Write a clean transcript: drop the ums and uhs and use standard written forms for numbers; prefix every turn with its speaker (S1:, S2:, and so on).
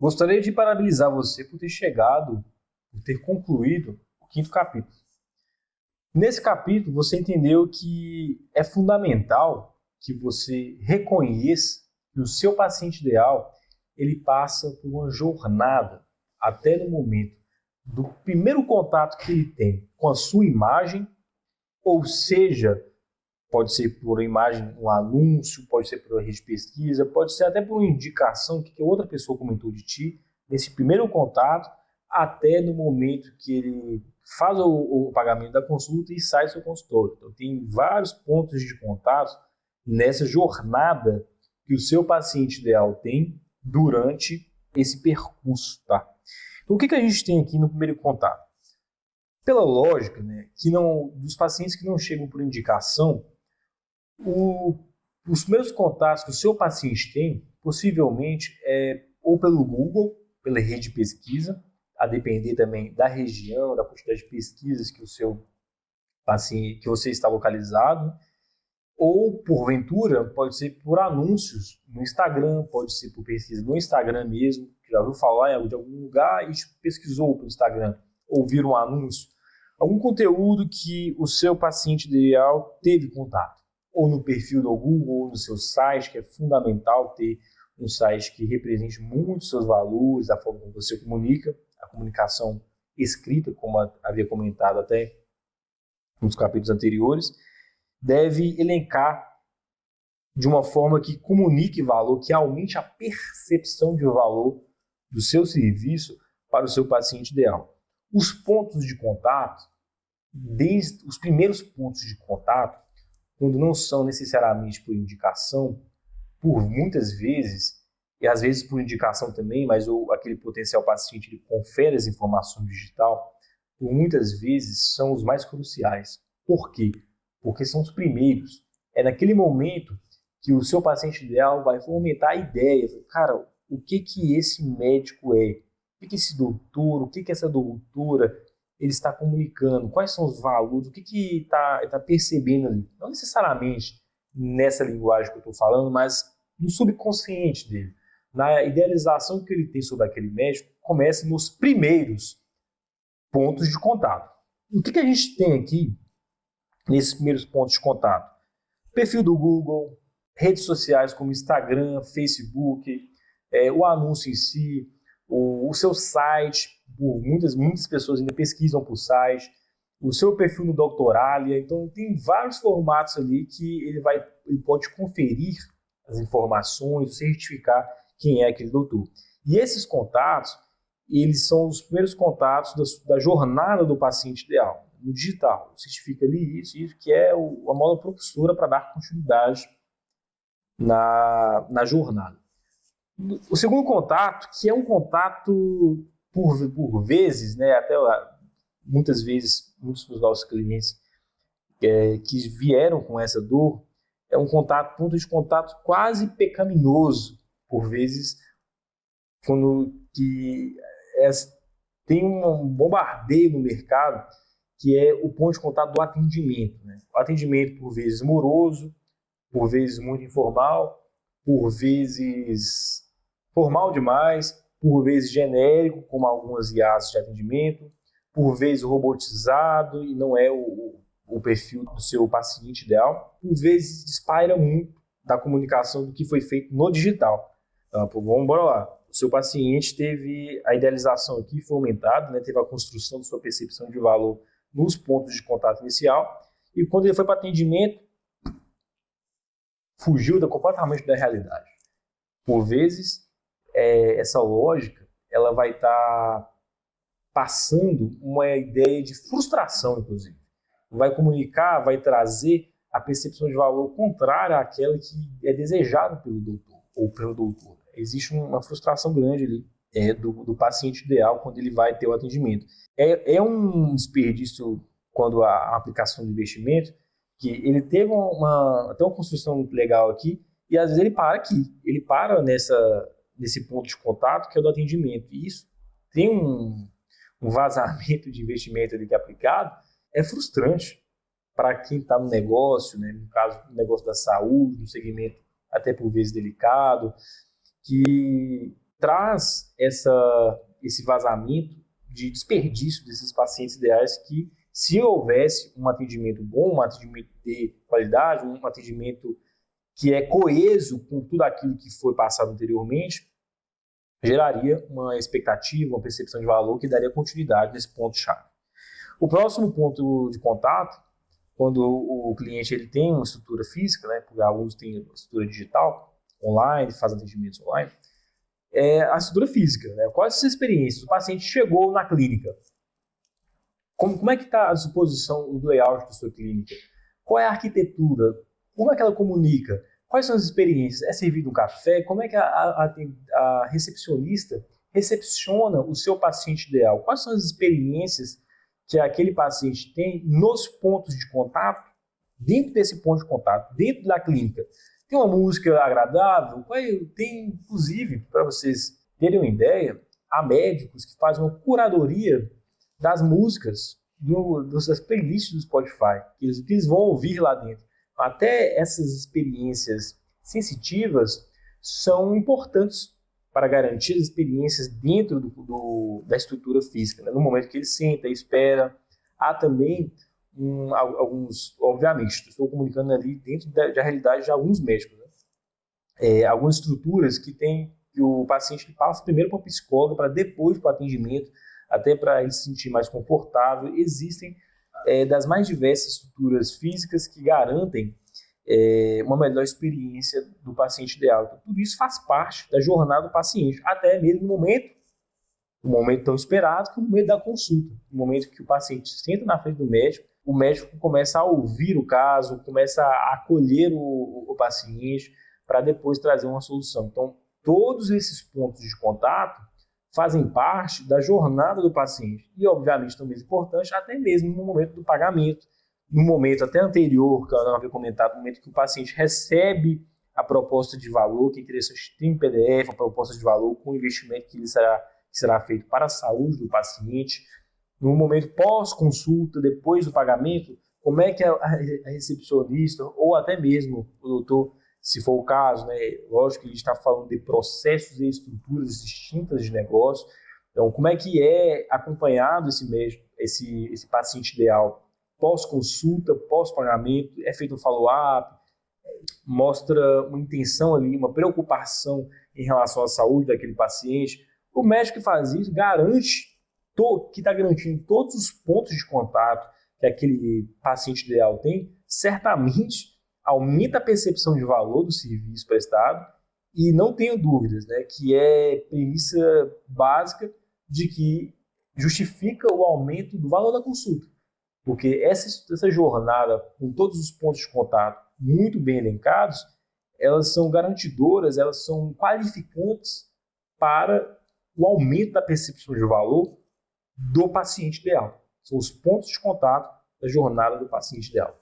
S1: Gostaria de parabenizar você por ter chegado, por ter concluído o quinto capítulo. Nesse capítulo, você entendeu que é fundamental que você reconheça que o seu paciente ideal ele passa por uma jornada até no momento do primeiro contato que ele tem com a sua imagem, ou seja, pode ser por imagem, um anúncio, pode ser por uma rede de pesquisa, pode ser até por uma indicação que outra pessoa comentou de ti, nesse primeiro contato, até no momento que ele faz o pagamento da consulta e sai do seu consultório. Então, tem vários pontos de contato nessa jornada que o seu paciente ideal tem durante esse percurso, tá? Então, o que a gente tem aqui no primeiro contato? Pela lógica, né, que não, dos pacientes que não chegam por indicação, os primeiros contatos que o seu paciente tem, possivelmente, é ou pelo Google, pela rede de pesquisa, a depender também da região, da quantidade de pesquisas que o seu paciente, que você está localizado, ou, porventura, pode ser por anúncios no Instagram, pode ser por pesquisa no Instagram mesmo, já ouviu falar de algum lugar e pesquisou pelo Instagram, ou viu um anúncio, algum conteúdo que o seu paciente ideal teve contato, ou no perfil do Google, ou no seu site, que é fundamental ter um site que represente muito seus valores, a forma como você comunica, a comunicação escrita, como havia comentado até nos capítulos anteriores, deve elencar de uma forma que comunique valor, que aumente a percepção de valor do seu serviço para o seu paciente ideal. Os pontos de contato, desde os primeiros pontos de contato, quando não são necessariamente por indicação, por muitas vezes, e às vezes por indicação também, mas aquele potencial paciente ele confere as informações digital, por muitas vezes são os mais cruciais. Por quê? Porque são os primeiros. É naquele momento que o seu paciente ideal vai fomentar a ideia. Cara, o que esse médico é? O que esse doutor, o que essa doutora ele está comunicando? Quais são os valores? O que está percebendo ali? Não necessariamente nessa linguagem que eu estou falando, mas no subconsciente dele. Na idealização que ele tem sobre aquele médico, começa nos primeiros pontos de contato. O que a gente tem aqui nesses primeiros pontos de contato? Perfil do Google, redes sociais como Instagram, Facebook, o anúncio em si, o seu site, muitas pessoas ainda pesquisam por site, o seu perfil no Doutoralia. Então tem vários formatos ali que ele pode conferir as informações, certificar quem é aquele doutor. E esses contatos, eles são os primeiros contatos da jornada do paciente ideal. No digital, certifica ali isso, que é a mola propulsora para dar continuidade na jornada. O segundo contato, que é um contato por vezes, né, até muitas vezes, muitos dos nossos clientes que vieram com essa dor, é um ponto de contato quase pecaminoso, por vezes, quando tem um bombardeio no mercado, que é o ponto de contato do atendimento. Né? O atendimento, por vezes, moroso, por vezes muito informal, por vezes formal demais, por vezes genérico, como algumas IAs de atendimento, por vezes robotizado e não é o perfil do seu paciente ideal, por vezes despaira muito da comunicação do que foi feito no digital. Então, vamos embora lá. O seu paciente teve a idealização aqui, foi aumentada, né? Teve a construção de sua percepção de valor nos pontos de contato inicial, e quando ele foi para atendimento, fugiu completamente da realidade. Por vezes, essa lógica ela vai estar passando uma ideia de frustração, inclusive. Vai comunicar, vai trazer a percepção de valor contrária àquela que é desejada pelo doutor ou pelo doutor. Existe uma frustração grande ali do paciente ideal quando ele vai ter o atendimento. É um desperdício quando a aplicação de investimento, que ele teve até uma construção legal aqui, e às vezes ele para aqui, ele para nesse ponto de contato que é do atendimento. E isso tem um vazamento de investimento ali que é aplicado, é frustrante para quem está no negócio, né? No caso, no negócio da saúde, no segmento até por vezes delicado, que traz esse vazamento de desperdício desses pacientes ideais que, se houvesse um atendimento bom, um atendimento de qualidade, um atendimento que é coeso com tudo aquilo que foi passado anteriormente, geraria uma expectativa, uma percepção de valor que daria continuidade nesse ponto-chave. O próximo ponto de contato, quando o cliente ele tem uma estrutura física, né, porque alguns têm uma estrutura digital, online, fazem atendimentos online, é a estrutura física. Né? Qual é a sua experiência? O paciente chegou na clínica. Como é que está a disposição do layout da sua clínica? Qual é a arquitetura? Como é que ela comunica? Quais são as experiências? É servido um café? Como é que a recepcionista recepciona o seu paciente ideal? Quais são as experiências que aquele paciente tem nos pontos de contato, dentro desse ponto de contato, dentro da clínica? Tem uma música agradável? Tem, inclusive, para vocês terem uma ideia, há médicos que fazem uma curadoria das músicas, das playlists do Spotify, que eles vão ouvir lá dentro. Até essas experiências sensitivas são importantes para garantir as experiências dentro da estrutura física. Né? No momento que ele senta, espera, há também alguns, obviamente, estou comunicando ali dentro da realidade de alguns médicos, né? Algumas estruturas que o paciente passa primeiro para o psicólogo, para depois para o atendimento, até para ele se sentir mais confortável. Existem das mais diversas estruturas físicas que garantem uma melhor experiência do paciente ideal. Então, tudo isso faz parte da jornada do paciente, até mesmo no momento tão esperado, que é o momento da consulta, no momento que o paciente senta na frente do médico, o médico começa a ouvir o caso, começa a acolher o paciente para depois trazer uma solução. Então, todos esses pontos de contato fazem parte da jornada do paciente e, obviamente, também é importante, até mesmo no momento do pagamento, no momento até anterior, que eu não havia comentado, no momento que o paciente recebe a proposta de valor, que é interessante, tem em PDF, a proposta de valor com o investimento que será feito para a saúde do paciente. No momento pós-consulta, depois do pagamento, como é que a recepcionista, ou até mesmo o doutor, se for o caso, né, lógico que a gente está falando de processos e estruturas distintas de negócio, então como é que é acompanhado esse médico, esse paciente ideal pós-consulta, pós-pagamento, é feito um follow-up, mostra uma intenção ali, uma preocupação em relação à saúde daquele paciente. O médico que faz isso garante que está garantindo todos os pontos de contato que aquele paciente ideal tem, certamente aumenta a percepção de valor do serviço prestado e não tenho dúvidas, né, que é premissa básica de que justifica o aumento do valor da consulta. Porque essa jornada, com todos os pontos de contato muito bem elencados, elas são garantidoras, elas são qualificantes para o aumento da percepção de valor do paciente ideal. São os pontos de contato da jornada do paciente ideal.